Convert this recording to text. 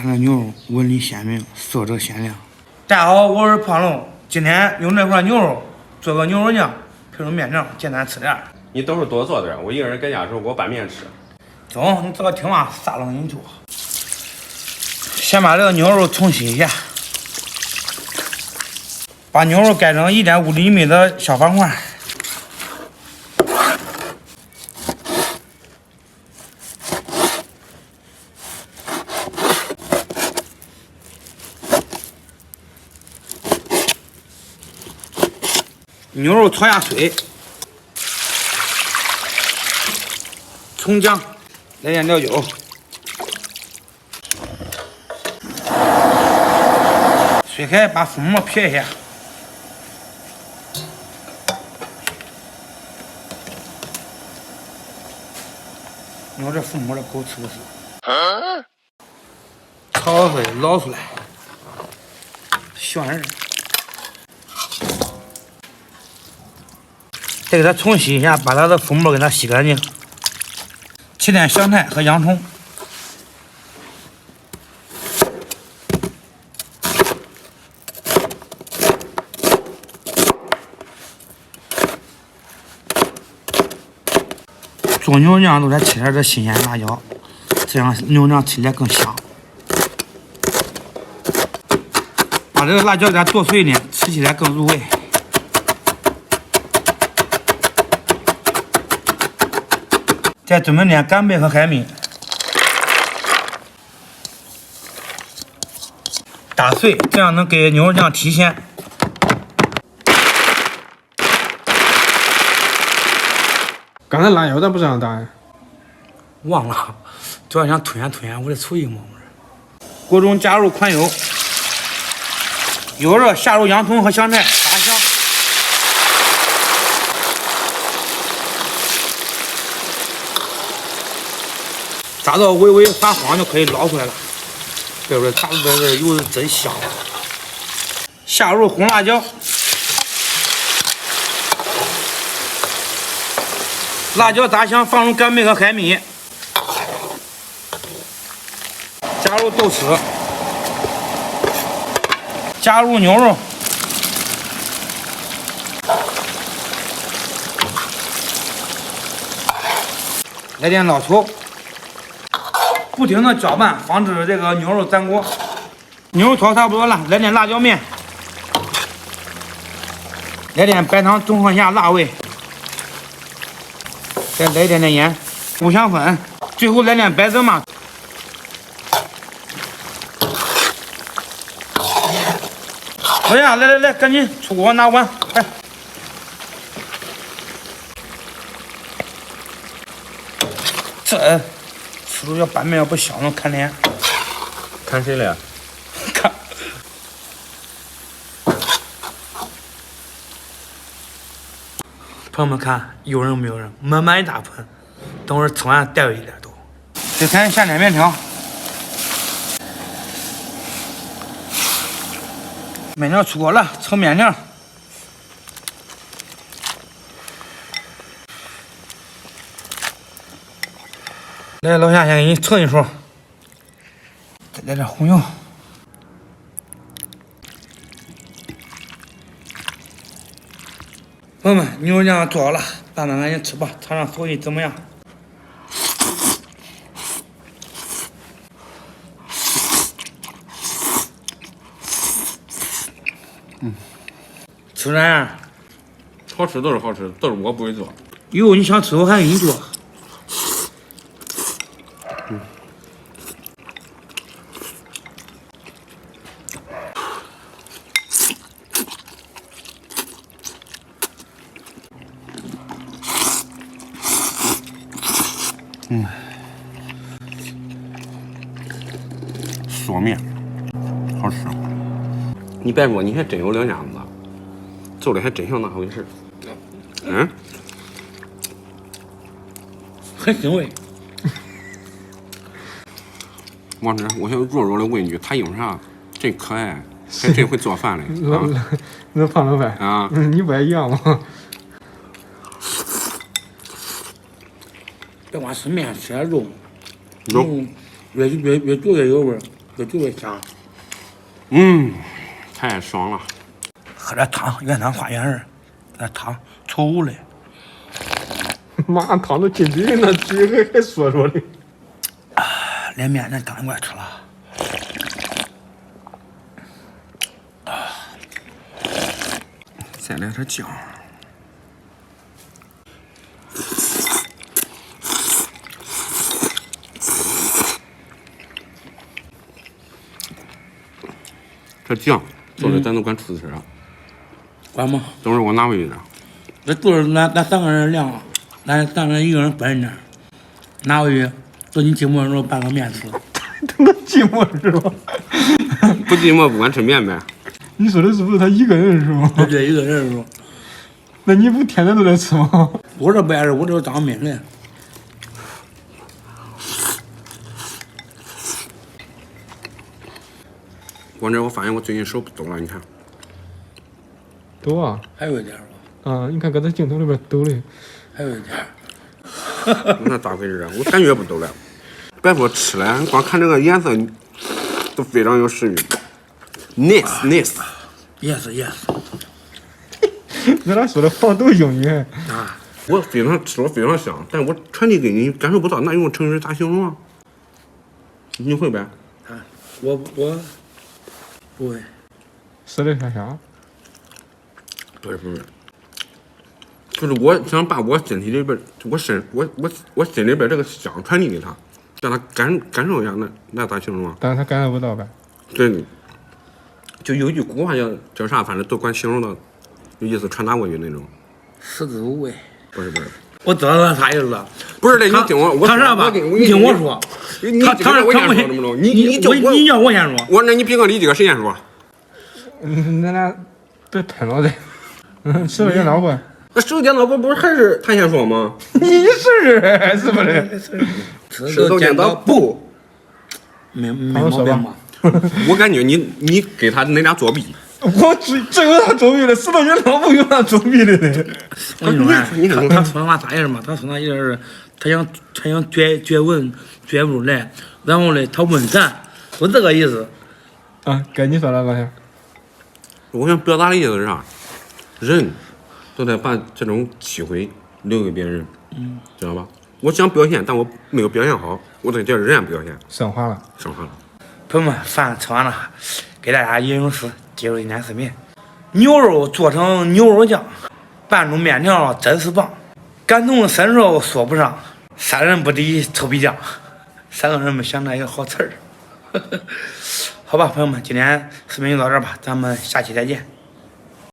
看这牛肉纹理鲜明，色泽鲜亮。大家好，我是胖龙，今天用这块牛肉做个牛肉酱，配上面条，简单吃点。你都是多做点，我一个人在家的时候给我拌面吃。走，你这个听话，啥都给你做。先把这个牛肉冲洗一下，把牛肉改成1.5厘米的小方块。牛肉焯下水，葱姜，来点料酒，水开把粉末撇一下，你说这粉末的够吃不吃？焯水捞出来，炫人。再给它冲洗一下，把它的粉末给它洗干净。切点香菜和洋葱，做牛肉酱都得切点这新鲜辣椒，这样牛肉酱吃起来更香。把这个辣椒给它剁碎一点，吃起来更入味。再准备点干贝和海米，打碎，这样能给牛肉酱提鲜。刚才辣椒咋不这样打呀？忘了，主要想吞下我的厨艺嘛。锅中加入宽油，油热下入洋葱和香菜，炸香。炸到微微发黄就可以捞出来了。对不对？炸出来的油是真香。下入红辣椒，辣椒炸香，放入干贝和海米，加入豆豉，加入牛肉，来点老抽。不停的搅拌，防止这个牛肉粘锅。牛肉炒差不多了，来点辣椒面，来点白糖中和下辣味，再来一点点盐、五香粉，最后来点白芝麻。好呀，来，赶紧出锅拿碗，来。这。吃着要拌面要不香了，看脸。看谁了？看。朋友们看，有人没有人？满满一大盆，等会儿吃完带回一点都。这才下点面条，面条出锅了，盛面条。来，老夏先给你盛一勺，再来点红油。朋友们，牛肉酱做好了，大家赶紧吃吧，尝尝手艺怎么样？吃啥？好吃都是好吃，都是我不会做。以后你想吃我还给你做。嗦面，好吃。你别说，你还真有两下子，做的还真像那回事。很腥味。王志，我想弱弱的问一句，他有啥真可爱，还真会做饭嘞？那胖老板啊，你不也一样吗？别光吃面，吃点肉，越足越有味儿。这就会香。太爽了。喝点汤，原汤化原味，那汤稠嘞。妈，汤都进嘴了，嘴还嗦嗦的。连面咱当一块吃了。再来点酱。这酱做的咱都管出声啊！管吗？等会儿我拿回去点。这都是咱3个人量，咱3个人1个人分点，拿回去，等你寂寞的时候拌个面吃。等他寂寞是吧？不寂寞不管吃面呗。你说的是不是他一个人是吗？对，一个人的时候。那你不天天都在吃吗？我这不爱吃，我这是当面的。我发现我最近手不抖了，你看。抖啊！还有一点吧。啊，你看搁在镜头里边抖的。还有一点。那咋回事啊？我感觉不抖了。别说吃了，光看这个颜色都非常有食欲。Nice。Yes。咱俩说的话都英语。啊，我非常吃，我非常香，但我传递给你感受不到，那用成语咋形容啊？你会呗？啊，我不会。说的啥？不是，就是我想把我身体里边，我心里边这个香传递给他，让他感受一下，那咋形容啊？但是他感受不到呗。对，就有一句古话叫啥，反正都管形容到，有意思传达过去那种。食之无味。不是。我知道他啥意思了。不是的，你听我他啥吧？你听我说。他我先说怎么着？你叫我先说。那你评个理，这个谁先说？咱俩别喷了的。吃了电脑不？那手电脑不是还是他先说吗？你试试是不是？石头剪刀布。没毛病吧？我感觉你给他那俩作弊。我这有他作弊的，石头剪刀布有他作弊的呢。我跟你说，他说那啥意思嘛？他说那意思是，他想绝文绝不出来，然后呢，他问咱，就这个意思。啊，该你说了，老乡。我想表达的意思是啥？人都得把这种机会留给别人，知道吧？我想表现，但我没有表现好，我得叫人家表现。升华了。朋友们，饭吃完了，给大家引用诗记录一点视频。牛肉做成牛肉酱，拌出面条真是棒，感同身受说不上，3人不敌臭皮匠，3个人没想到一个好词儿。好吧，朋友们，今天视频就到这儿吧，咱们下期再见。